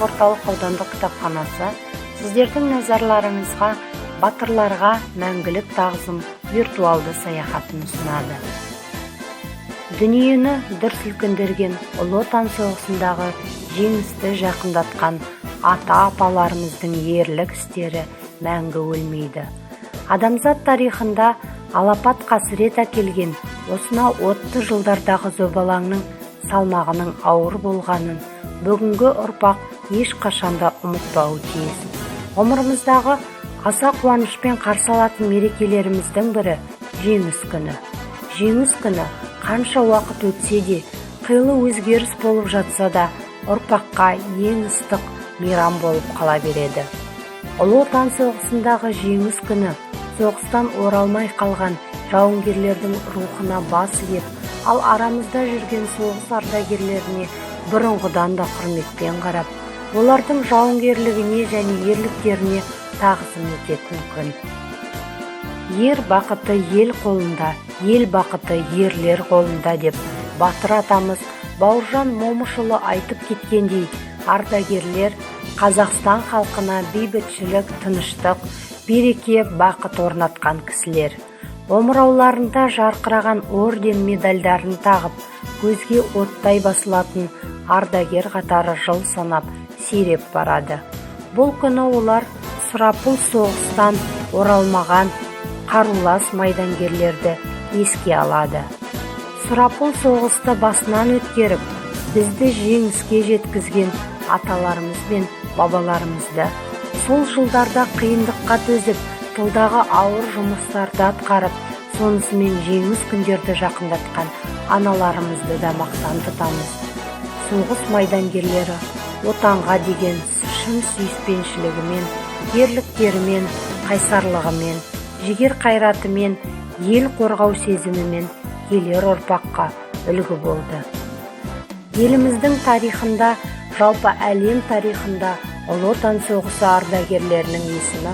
орталық аудандық кітапханасы сіздердің назарларыңызға батырларға мәңгілік тағзым виртуалды саяхатын ұсынады. Дүниені дүр сілкіндірген Ұлы Отан соғысындағы жеңісті жақындатқан ата-апаларымыздың ерлік істері мәңгі өлмейді. Адамзат тарихында алапат қасірет әкелген осынау отты жылдардағы зобалаңның салмағының ауыр болғанын бүгінгі ұрпақ ешқашанда ұмытпауы тиіс. Ғұмырымыздағы аса қуанышпен қарсы алатын мерекелеріміздің бірі жеңіс күні. Жеңіс күні қанша уақыт өтсе де, қилы өзгеріс болып жатса да, ұрпаққа ең ыстық мейрам болып қала береді. Ұлы Отан соғысындағы жеңіс күні соғыстан оралмай қалған жауынгерлердің рухына бас иіп, ал арамызда жүрген соғыс ардагерлеріне бұрынғыдан да құрметпен қарап, олардың жауынгерлігіне және ерліктеріне тағзым ететін күн. Ер бақыты ел қолында, ел бақыты ерлер қолында деп батыр атамыз Бауыржан Момышұлы айтып кеткендей, ардагерлер Қазақстан халқына бейбітшілік, тыныштық, береке, бақыт орнатқан кісілер. Омырауларында жарқыраған орден медальдарын тағып, көзге оттай басылатын ардагер қатары жыл санап сиреп барады. Бұл күні олар сұрапыл соғыстан оралмаған қарулас майдангерлерді еске алады. Сұрапыл соғысты басынан өткеріп, бізді жеңіске жеткізген аталарымыз бен бабаларымызды, сол жылдарда қиындыққа төзіп, тылдағы ауыр жұмыстарды атқарып, сонысымен жеңіс күндерді жақындатқан аналарымызды да мақтан тұтамыз. Соғыс майдангерлері отанға деген шын сүйіспеншілігімен, ерліктерімен, қайсарлығымен, жігер қайратымен, ел қорғау сезімімен келер ұрпаққа үлгі болды. Еліміздің тарихында, жалпы әлем тарихында Ұлы Отан соғысы ардагерлерінің есімі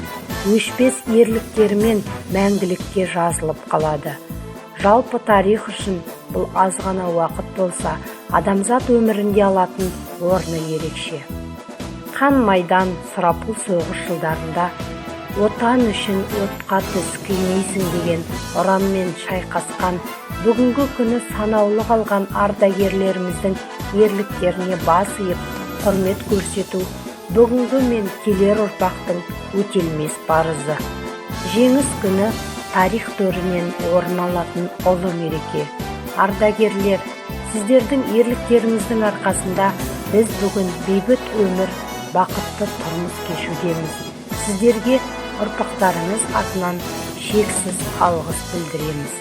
өшпес ерліктерімен мәңгілікке жазылып қалады. Жалпы тарих үшін бұл аз ғана уақыт болса, адамзат өмірінде алатын орны ерекше. Қан майдан, сұрапыл соғыс жылдарында отан үшін отқа түс күймейсің деген ұранмен шайқасқан, бүгінгі күні санаулы қалған ардагерлеріміздің ерліктеріне бас иіп, құрмет көрсету бүгінгі мен келер ұрпақтың өтелмес парызы. Жеңіс күні тарих төрінен орын алатын ұлы мереке. Ардагерлер, сіздердің ерліктеріңіздің арқасында біз бүгін бейбіт өмір, бақытты тұрмыс кешудеміз. Сіздерге ұрпақтарыңыз атынан шексіз алғыс білдіреміз.